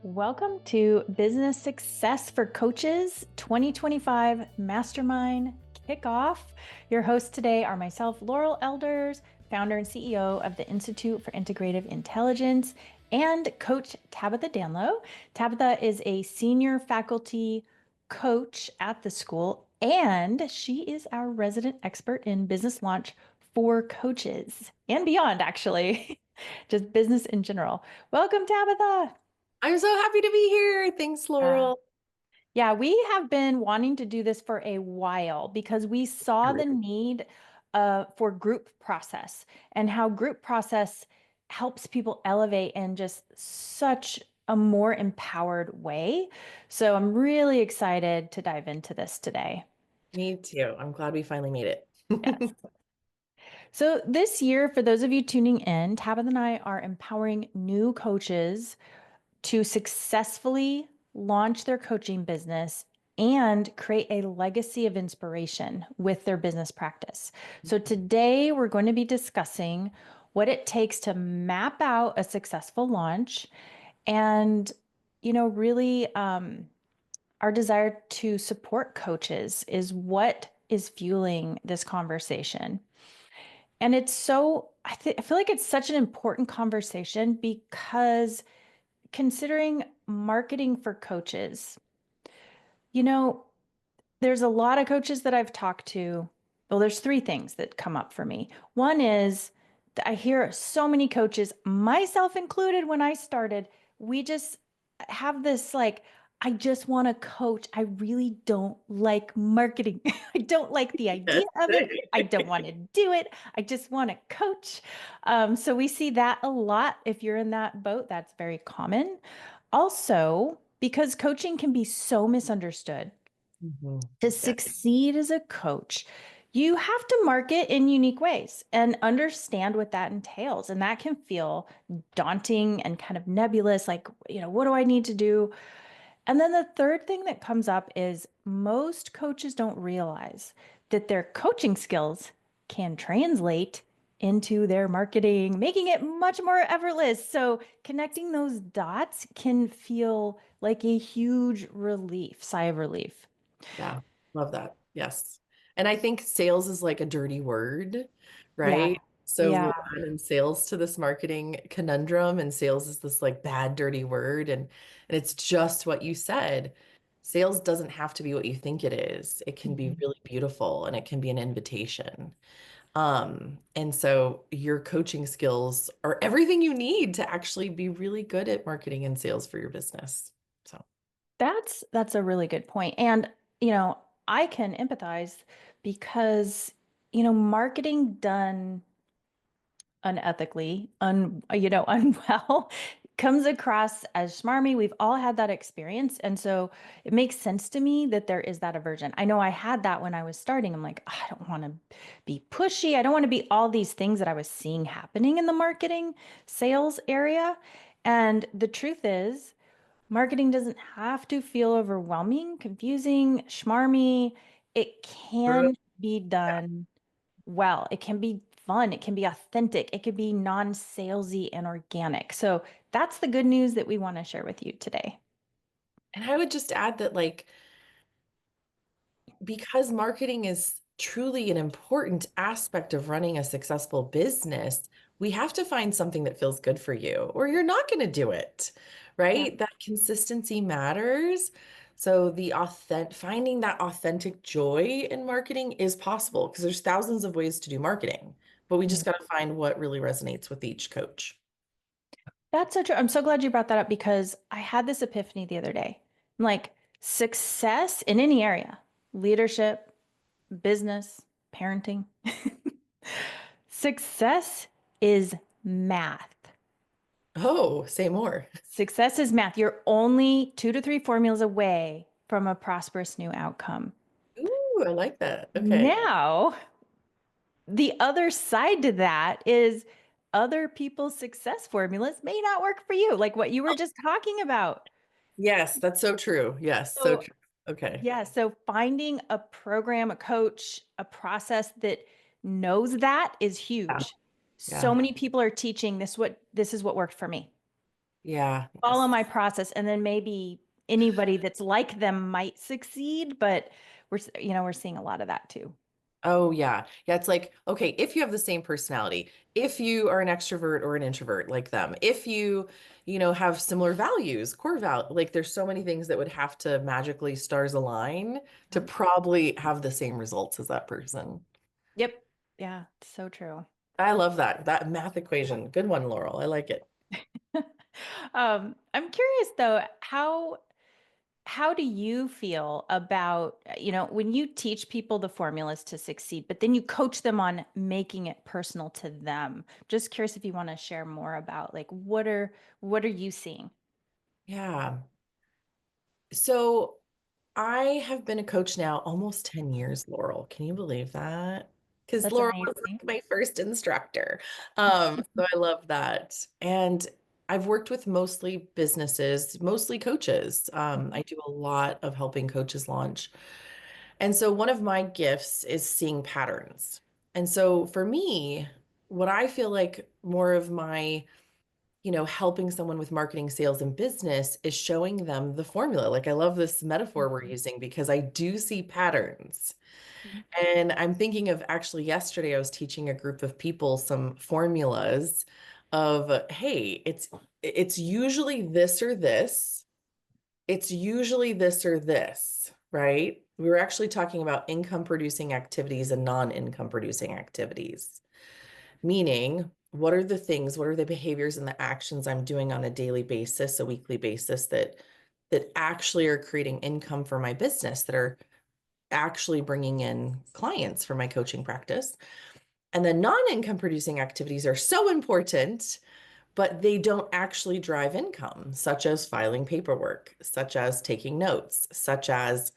Welcome to Business Success for Coaches 2025 Mastermind Kickoff. Your hosts today are myself, Laurel Elders, founder and CEO of the Institute for Integrative Intelligence, and Coach Tabitha Danlow. Tabitha is a senior faculty coach at the school, and she is our resident expert in business launch for coaches and beyond, actually, just business in general. Welcome, Tabitha. I'm so happy to be here. Thanks, Yeah. Laurel. Yeah, we have been wanting to do this for a while because we saw the need for group process and how group process helps people elevate in just such a more empowered way. So I'm really excited to dive into this today. Me too. I'm glad we finally made it. Yes. So this year, for those of you tuning in, Tabitha and I are empowering new coaches to successfully launch their coaching business and create a legacy of inspiration with their business practice. So today we're going to be discussing what it takes to map out a successful launch and, really our desire to support coaches is what is fueling this conversation. And it's I feel like it's such an important conversation because considering marketing for coaches, you know, there's a lot of coaches that I've talked to. Well, there's three things that come up for me. One is that I hear so many coaches, myself included, when I started, we just have this like, I just want to coach. I really don't like marketing. I don't like the idea Yes. of it. I don't want to do it. I just want to coach. So we see that a lot. If you're in that boat, that's very common. Also, because coaching can be so misunderstood, Mhm. to Yeah. succeed as a coach, you have to market in unique ways and understand what that entails. And that can feel daunting and kind of nebulous, like, what do I need to do? And then the third thing that comes up is most coaches don't realize that their coaching skills can translate into their marketing, making it much more effortless. So connecting those dots can feel like a huge relief, sigh of relief. Yeah. Love that. Yes. And I think sales is like a dirty word, Yeah. right? So Yeah. we'll add in sales to this marketing conundrum, and sales is this like bad, dirty word. And it's just what you said. Sales doesn't have to be what you think it is. It can be Mhm. really beautiful and it can be an invitation. And so your coaching skills are everything you need to actually be really good at marketing and sales for your business. So, That's a really good point. And, you know, I can empathize because, marketing done unethically, unwell, comes across as smarmy. We've all had that experience. And so it makes sense to me that there is that aversion. I know I had that when I was starting. I'm like, I don't want to be pushy. I don't want to be all these things that I was seeing happening in the marketing sales area. And the truth is, marketing doesn't have to feel overwhelming, confusing, schmarmy. It true. can be done well. It can be fun. It can be authentic. It could be non-salesy and organic. So that's the good news that we want to share with you today. And I would just add that, like, because marketing is truly an important aspect of running a successful business, we have to find something that feels good for you, or you're not going to do it, Yeah. right? That consistency matters. So finding that authentic joy in marketing is possible because there's thousands of ways to do marketing, but we Mm. just got to find what really resonates with each coach. That's so true. I'm so glad you brought that up because I had this epiphany the other day. I'm like, success in any area, leadership, business, parenting, success is math. Oh, say more. Success is math. You're only 2 to 3 formulas away from a prosperous new outcome. Ooh, I like that. Okay. Now, the other side to that is other people's success formulas may not work for you, like what you were just talking about. Yes, that's so true. Yes, so So, true. Okay. yeah, so finding a program, a coach, a process that knows that is Yeah. huge. So Yeah. many people are teaching this is what worked for me. Yeah. follow Yes. my process, and then maybe anybody that's like them might succeed, but we're seeing a lot of that too. Oh, yeah. Yeah. It's like, okay, if you have the same personality, if you are an extrovert or an introvert like them, if you have similar values, core value, like there's so many things that would have to magically stars align to Yep. probably have the same results as that person. Yep. Yeah, so true. I love that math equation. Good one, Laurel. I like it. I'm curious though, how do you feel about, when you teach people the formulas to succeed, but then you coach them on making it personal to them? Just curious if you want to share more about like what are you seeing? Yeah. So I have been a coach now almost 10 years, Laurel. Can you believe that? Because That's Laurel was amazing. like my first instructor. So I love that. And I've worked with mostly businesses, mostly coaches. Mhm. I do a lot of helping coaches launch. And so one of my gifts is seeing patterns. And so for me, what I feel like more of my helping someone with marketing, sales, and business is showing them the formula. Like I love this metaphor we're using because I do see patterns. Mhm. And I'm thinking of actually yesterday, I was teaching a group of people some formulas of, hey, it's usually this or this. It's usually this or this, right? We were actually talking about income producing activities and non-income producing activities. Meaning, what are the things, what are the behaviors and the actions I'm doing on a daily basis, a weekly basis that actually are creating income for my business, that are actually bringing in clients for my coaching practice. And the non-income producing activities are so important, but they don't actually drive income, such as filing paperwork, such as taking notes, such as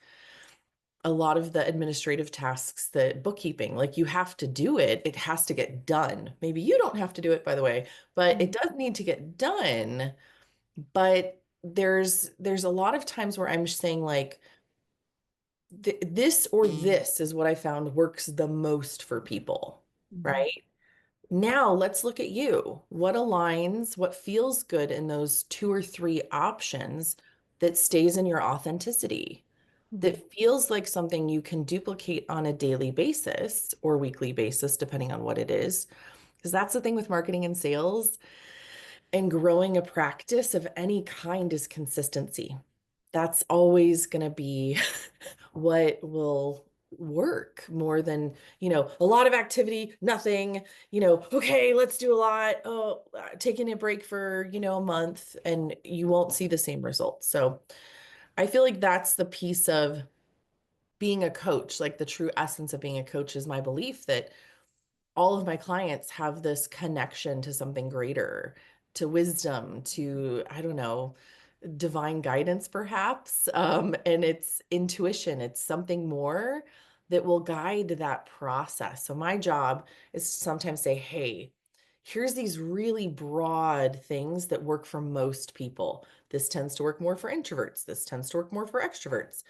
a lot of the administrative tasks, that bookkeeping, like you have to do it. It has to get done. Maybe you don't have to do it, by the way, but it Mhm. does need to get done. But there's a lot of times where I'm just saying like this or this is what I found works the most for people, Mhm. right? Now let's look at you. What aligns, what feels good in those two or three options that stays in your authenticity? Mhm. That feels like something you can duplicate on a daily basis or weekly basis, depending on what it is. Because that's the thing with marketing and sales and growing a practice of any kind is consistency. That's always going to be what will work more than, a lot of activity, nothing, okay, let's do a lot. Oh, taking a break for, a month and you won't see the same results. So I feel like that's the piece of being a coach, like the true essence of being a coach is my belief that all of my clients have this connection to something greater, to wisdom, to, I don't know, divine guidance, perhaps. And it's intuition, it's something more that will guide that process. So my job is to sometimes say, hey, here's these really broad things that work for most people. This tends to work more for introverts. This tends to work more for extroverts.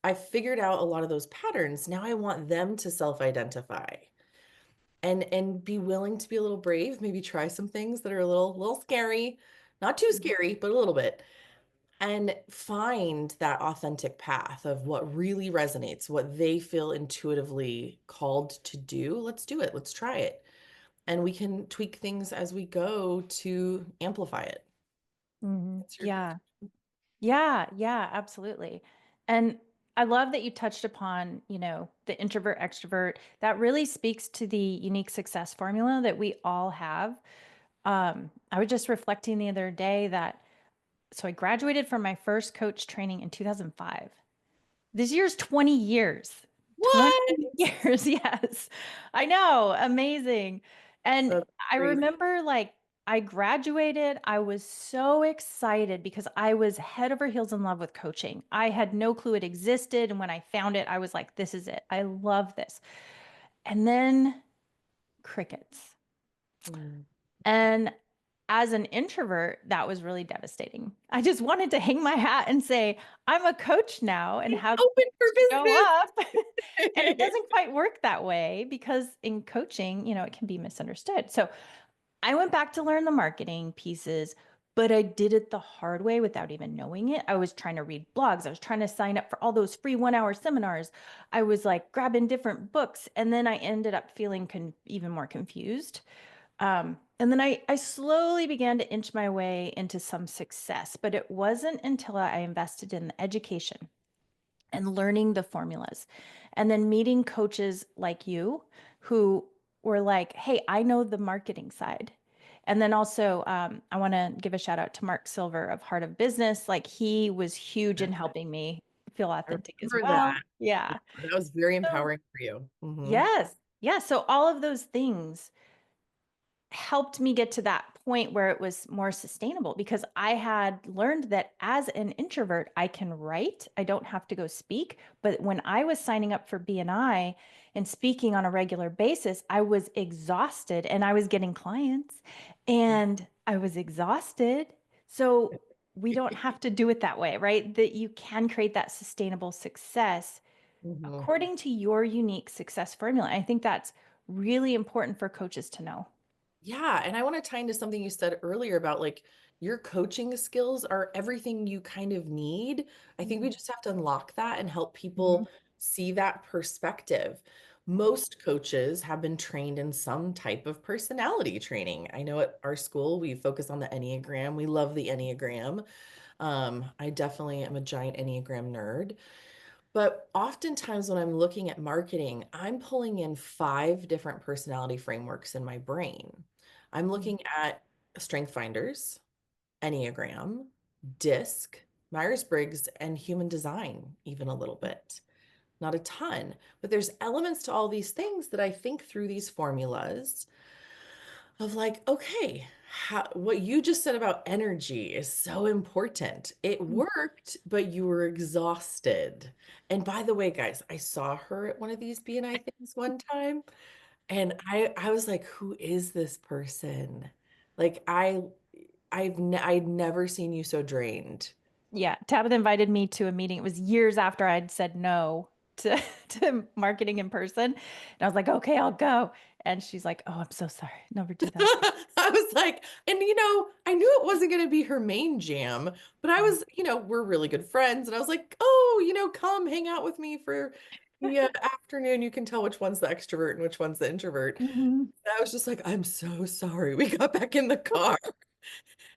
I've figured out a lot of those patterns. Now I want them to self-identify and be willing to be a little brave, maybe try some things that are a little scary, not too scary, but a little bit, and find that authentic path of what really resonates, what they feel intuitively called to do. Let's do it. Let's try it. And we can tweak things as we go to amplify it. Mhm. That's your Yeah. Yeah, yeah, absolutely. And I love that you touched upon, the introvert extrovert. That really speaks to the unique success formula that we all have. I was just reflecting the other day that so I graduated from my first coach training in 2005. This year's 20 years. 20 what? years, yes. I know, amazing. And That's I crazy. remember like I graduated, I was so excited because I was head over heels in love with coaching. I had no clue it existed. And when I found it, I was like, this is it. I love this. And then crickets. Mm. And as an introvert, that was really devastating. I just wanted to hang my hat and say, I'm a coach now and have Open for show up. And it business. doesn't quite work that way because in coaching, it can be misunderstood. So I went back to learn the marketing pieces, but I did it the hard way without even knowing it. I was trying to read blogs. I was trying to sign up for all those free 1 hour seminars. I was like grabbing different books. And then I ended up feeling even more confused. And then I slowly began to inch my way into some success, but it wasn't until I invested in the education and learning the formulas and then meeting coaches like you who were like, hey, I know the marketing side. And then also, I want to give a shout out to Mark Silver of Heart of Business. Like, he was huge in helping me feel I authentic as remember well. that. Yeah, Yeah. that was very So, empowering for you. yes. Yeah. So, all of those things helped me get to that point where it was more sustainable because I had learned that as an introvert, I can write. I don't have to go speak. But when I was signing up for BNI and speaking on a regular basis, I was exhausted and I was getting clients and I was exhausted. So we don't have to do it that way, right? That you can create that sustainable success Mhm. according to your unique success formula. I think that's really important for coaches to know. Yeah, and I want to tie into something you said earlier about like your coaching skills are everything you kind of need. I think we just have to unlock that and help Mhm. people see that perspective. Most coaches have been trained in some type of personality training. I know at our school we focus on the Enneagram. We love the Enneagram. I definitely am a giant Enneagram nerd. But oftentimes when I'm looking at marketing, I'm pulling in five different personality frameworks in my brain. I'm Mhm. looking at Strength Finders, Enneagram, DISC, Myers-Briggs, and Human Design, even a little bit. Not a ton, but there's elements to all these things that I think through these formulas of like, okay, what you just said about energy is so important. It worked, but you were exhausted. And by the way, guys, I saw her at one of these BNI things one time, and I was like, who is this person? Like I'd never seen you so drained. Yeah, Tabitha invited me to a meeting. It was years after I'd said no to to marketing in person. And I was like, okay, I'll go. And she's like, oh, I'm so sorry. Never do that again. I was like, and I knew it wasn't going to be her main jam, but I was, we're really good friends. And I was like, oh, come hang out with me for the afternoon. You can tell which one's the extrovert and which one's the introvert. Mhm. And I was just like, I'm so sorry. We got back in the car.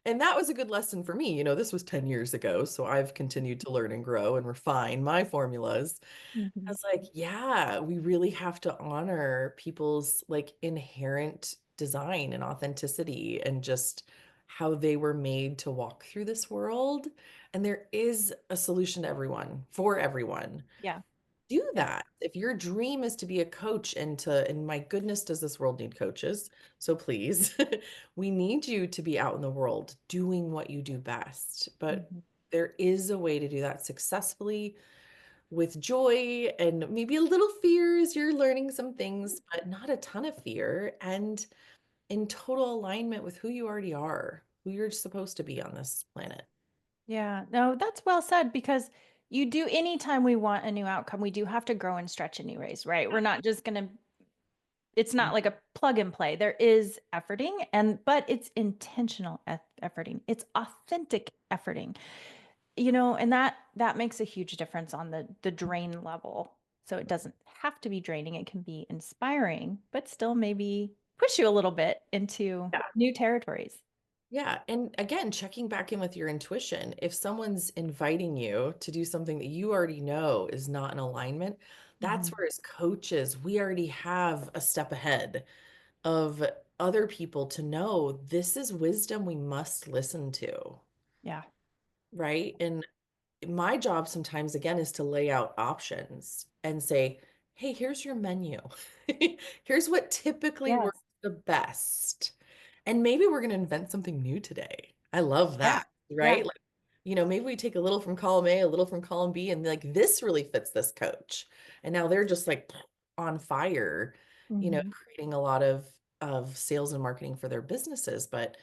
And that was a good lesson for me. This was 10 years ago. So I've continued to learn and grow and refine my formulas. I Mhm. was like, yeah, we really have to honor people's like inherent design and authenticity and just how they were made to walk through this world. And there is a solution to everyone, for everyone. Yeah, Do yeah. that. If your dream is to be a coach and my goodness, does this world need coaches? So please, we need you to be out in the world doing what you do best. But Mhm. there is a way to do that successfully with joy and maybe a little fear as you're learning some things, but not a ton of fear and in total alignment with who you already are, who you're supposed to be on this planet. Yeah, no, that's well said because you do anytime we want a new outcome, we do have to grow and stretch anyways, right? We're not just gonna, it's not like a plug and play. There is efforting but it's intentional efforting. It's authentic efforting. And that makes a huge difference on the drain level. So it doesn't have to be draining. It can be inspiring, but still maybe push you a little bit into Yeah. new territories. Yeah. And again, checking back in with your intuition. If someone's inviting you to do something that you already know is not in alignment, that's Mhm. where, as coaches, we already have a step ahead of other people to know this is wisdom we must listen to. Yeah. Right. And my job sometimes again is to lay out options and say, hey, here's your menu. Here's what typically works Yes. the best. And maybe we're going to invent something new today. I love Yeah. that, Yeah. right? Like, maybe we take a little from column A, a little from column B, and like this really fits this coach. And now they're just like on fire, Mhm. creating a lot of sales and marketing for their businesses. But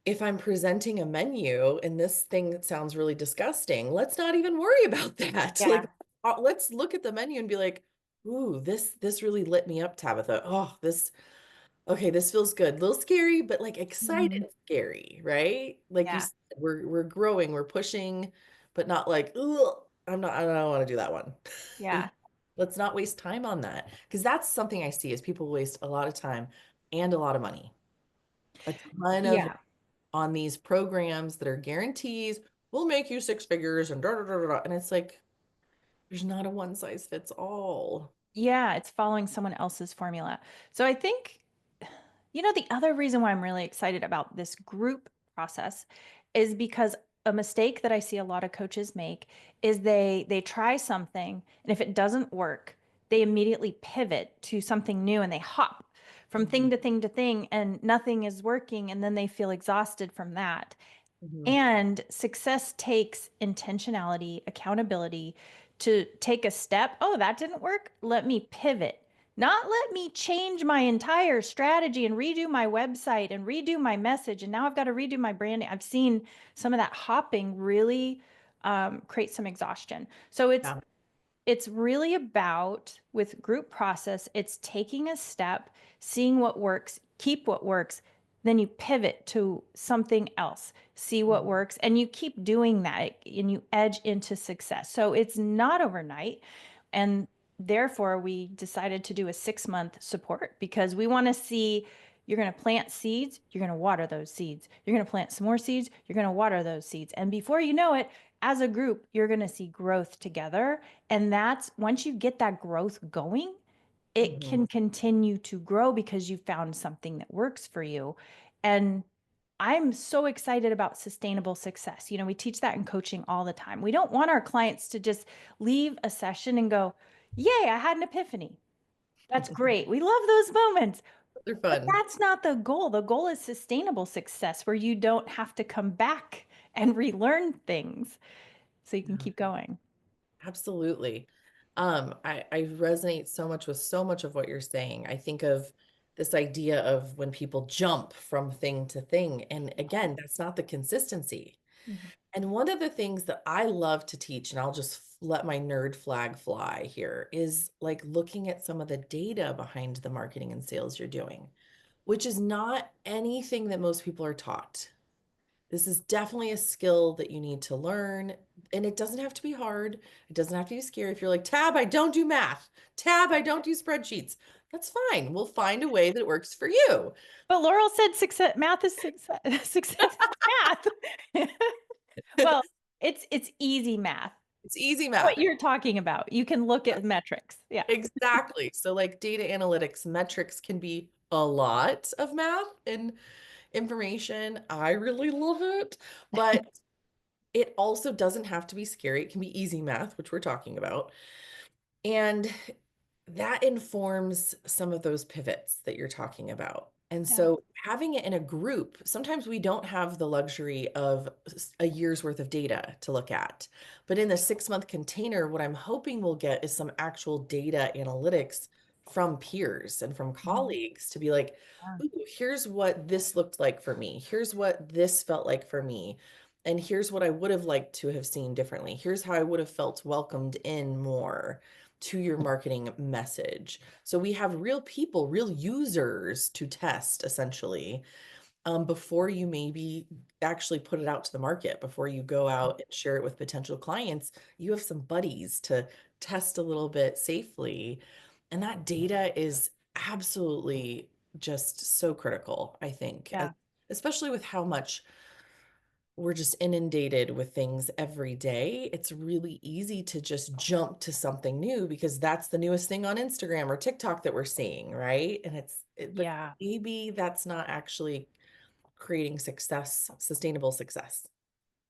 if I'm presenting a menu and this thing that sounds really disgusting, let's not even worry about that. Like, Yeah. let's look at the menu and be like, ooh, this really lit me up, Tabitha. Oh, okay, this feels good. A little scary, but like excited Mhm. scary, right? Like you Yeah. said, we're growing, we're pushing, but not like, ugh, I don't want to do that one. Yeah. Let's not waste time on that. Because that's something I see is people waste a lot of time and a lot of money. A ton of Yeah. on these programs that are guarantees, we'll make you six figures and da da da da. Da. And it's like, there's not a one size fits all. Yeah, it's following someone else's formula. So I think, the other reason why I'm really excited about this group process is because a mistake that I see a lot of coaches make is they try something, and if it doesn't work, they immediately pivot to something new and they hop from Mhm, thing to thing to thing and nothing is working, and then they feel exhausted from that. mhm, And success takes intentionality, accountability to take a step. Oh, that didn't work. Let me pivot. Not let me change my entire strategy and redo my website and redo my message. And now I've got to redo my branding. I've seen some of that hopping really create some exhaustion. So yeah. it's really about with group process, it's taking a step, seeing what works, keep what works, then you pivot to something else, see what Mhm, works, and you keep doing that and you edge into success. So it's not overnight. And therefore, we decided to do a 6 month support because we want to see you're going to plant seeds, you're going to water those seeds. You're going to plant some more seeds, you're going to water those seeds. And before you know it, as a group, you're going to see growth together. And that's once you get that growth going, it mhm, can continue to grow because you found something that works for you. And I'm so excited about sustainable success. We teach that in coaching all the time. We don't want our clients to just leave a session and go, Yay, I had an epiphany. That's great. We love those moments. They're But fun. that's not the goal. The goal is sustainable success where you don't have to come back and relearn things so you can Yeah, keep going. absolutely. I resonate so much with so much of what you're saying. I think of this idea of when people jump from thing to thing. And again, that's not the consistency. Mhm. And one of the things that I love to teach, and I'll just let my nerd flag fly here, is like looking at some of the data behind the marketing and sales you're doing, which is not anything that most people are taught. This is definitely a skill that you need to learn. And it doesn't have to be hard. It doesn't have to be scary. If you're like, Tab, I don't do math. Tab, I don't do spreadsheets. That's fine. We'll find a way that works for you. But Laurel said success, math is success. Success is math. Well, it's easy math. It's easy What math. you're talking about. You can look at metrics. Yeah. Exactly. So, like data analytics, metrics can be a lot of math and information. I really love it, but it also doesn't have to be scary. It can be easy math, which we're talking about. And that informs some of those pivots that you're talking about. And Yeah. so having it in a group, sometimes we don't have the luxury of a year's worth of data to look at. But in the 6 month container, what I'm hoping we'll get is some actual data analytics from peers and from Mhm. colleagues to be like, Yeah. ooh, here's what this looked like for me. Here's what this felt like for me. And here's what I would have liked to have seen differently. Here's how I would have felt welcomed in more to your marketing message. So we have real people, real users to test essentially before you maybe actually put it out to the market, before you go out and share it with potential clients. You have some buddies to test a little bit safely. And that data is absolutely just so critical, I think, Yeah. especially with how much we're just inundated with things every day. It's really easy to just jump to something new because that's the newest thing on Instagram or TikTok that we're seeing, right? And but Yeah. maybe that's not actually creating success, sustainable success.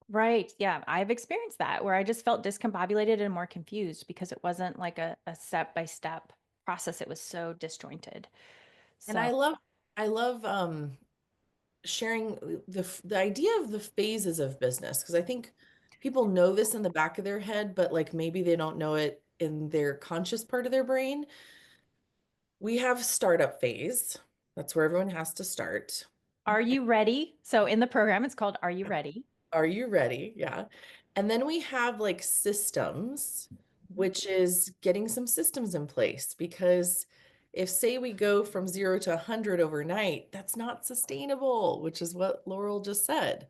Right. Yeah. I've experienced that where I just felt discombobulated and more confused because it wasn't like a step by step process. It was so disjointed. And So I love sharing the idea of the phases of business because I think people know this in the back of their head, but like maybe they don't know it in their conscious part of their brain. We have startup phase. That's where everyone has to start. are you ready? So in the program, it's called Are You Ready? Are you ready? Yeah. And then we have like systems, Mhm. which is getting some systems in place because if say we go from 0 to 100 overnight, that's not sustainable, which is what Laurel just said.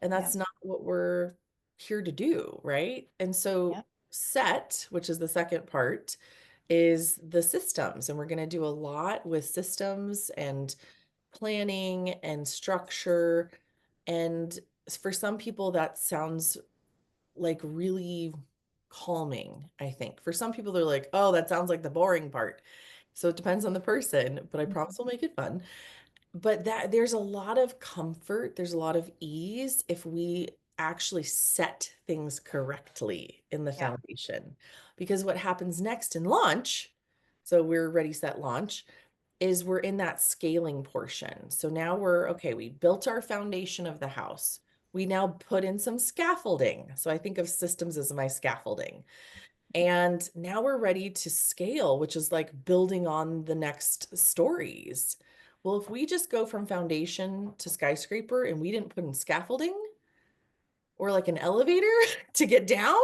And Yeah. that's not what we're here to do, right? And so Yeah. set, which is the second part, is the systems. And we're going to do a lot with systems and planning and structure. And for some people, that sounds like really calming, I think. For some people, they're like, oh, that sounds like the boring part. So it depends on the person, but I promise we'll make it fun. But that there's a lot of comfort, there's a lot of ease if we actually set things correctly in the Yeah. foundation. Because what happens next in launch, so we're ready, set, launch, is we're in that scaling portion. So now we're okay, we built our foundation of the house. We now put in some scaffolding. So I think of systems as my scaffolding. And now we're ready to scale, which is like building on the next stories. Well, if we just go from foundation to skyscraper and we didn't put in scaffolding or like an elevator to get down,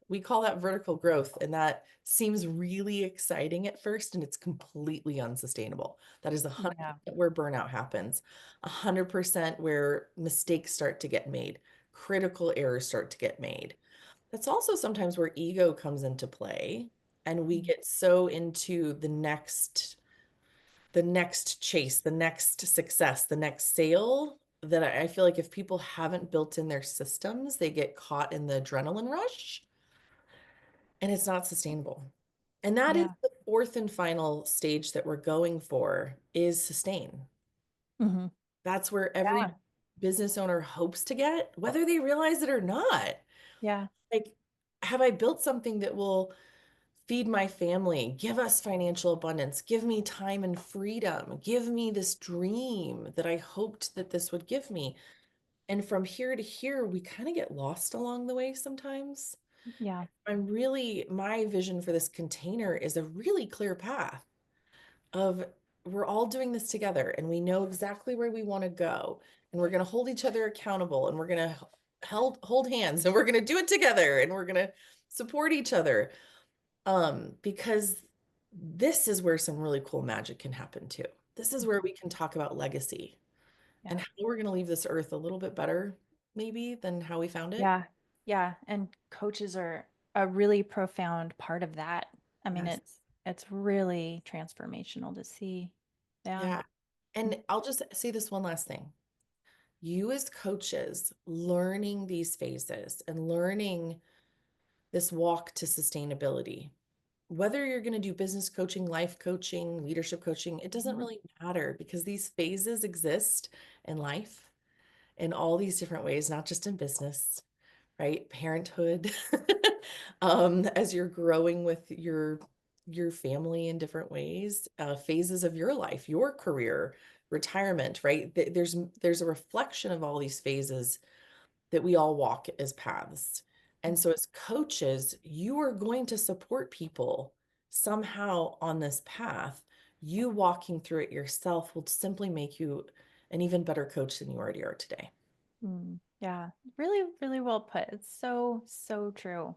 we call that vertical growth. And that seems really exciting at first, and it's completely unsustainable. That is Yeah. 100% where burnout happens, 100% where mistakes start to get made, critical errors start to get made. That's also sometimes where ego comes into play, and we Mm. get so into the next chase, the next success, the next sale, that I feel like if people haven't built in their systems, they get caught in the adrenaline rush and it's not sustainable. And that is Yeah. the fourth and final stage that we're going for is sustain. Hmm. That's where every Yeah. business owner hopes to get, whether they realize it or not. Yeah. Like, have I built something that will feed my family, give us financial abundance, give me time and freedom, give me this dream that I hoped that this would give me? And from here to here, we kind of get lost along the way sometimes. Yeah. My vision for this container is a really clear path of we're all doing this together and we know exactly where we want to go. And we're going to hold each other accountable and we're going to hold hands and we're going to do it together and we're going to support each other. Because this is where some really cool magic can happen too. This is where we can talk about legacy and Yeah. how we're going to leave this earth a little bit better, maybe, than how we found it. Yeah. Yeah. And coaches are a really profound part of that. I mean, Yes. it's really transformational to see. Yeah. Yeah. And I'll just say this one last thing. You, as coaches, learning these phases and learning this walk to sustainability, whether you're going to do business coaching, life coaching, leadership coaching, it doesn't Mhm. really matter because these phases exist in life in all these different ways, not just in business, right? Parenthood, as you're growing with your family in different ways, phases of your life, your career, retirement, right? There's a reflection of all these phases that we all walk as paths. And so as coaches, you are going to support people somehow on this path. You walking through it yourself will simply make you an even better coach than you already are today. Yeah. Really, really well put. It's so, so true.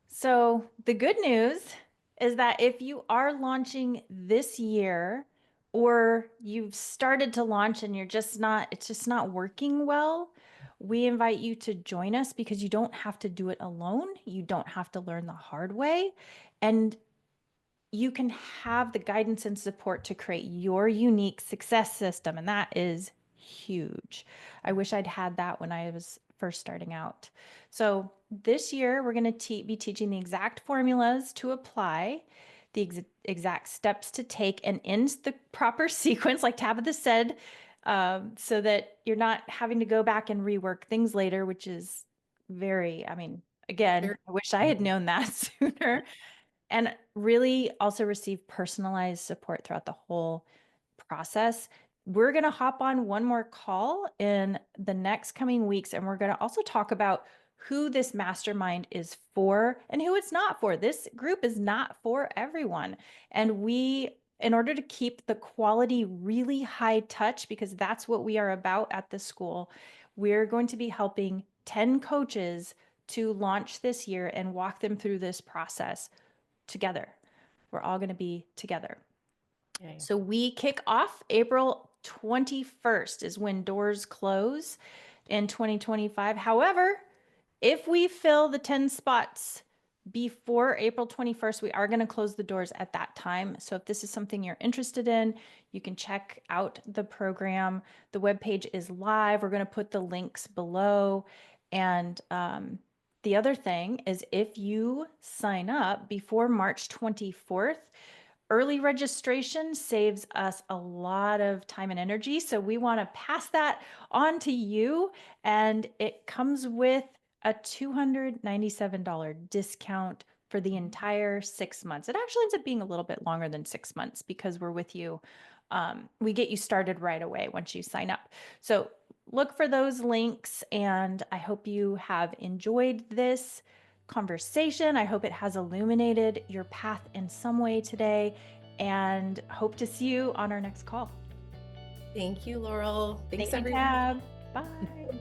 So, the good news is that if you are launching this year or you've started to launch and it's just not working well, we invite you to join us because you don't have to do it alone. You don't have to learn the hard way. And you can have the guidance and support to create your unique success system. And that is huge. I wish I'd had that when I was first starting out. So this year, we're going to be teaching the exact formulas to apply, the exact steps to take, and in the proper sequence, like Tabitha said, so that you're not having to go back and rework things later, which is I mean, again, Very I wish I had known that sooner, and really also receive personalized support throughout the whole process. We're going to hop on one more call in the next coming weeks, and we're going to also talk about who this mastermind is for and who it's not for. This group is not for everyone. And in order to keep the quality really high touch, because that's what we are about at the school, we're going to be helping 10 coaches to launch this year and walk them through this process together. we're all going to be together. Yay. So we kick off April 21st is when doors close in 2025. However, if we fill the 10 spots before April 21st, we are going to close the doors at that time. So if this is something you're interested in, you can check out the program. The webpage is live. We're going to put the links below. And the other thing is if you sign up before March 24th, early registration saves us a lot of time and energy. So we want to pass that on to you. And it comes with a $297 discount for the entire 6 months. It actually ends up being a little bit longer than 6 months because we're with you. We get you started right away once you sign up. So look for those links, and I hope you have enjoyed this conversation. I hope it has illuminated your path in some way today, and hope to see you on our next call. Thank you, Laurel. Thanks, Thank you, everyone. Tab. Bye.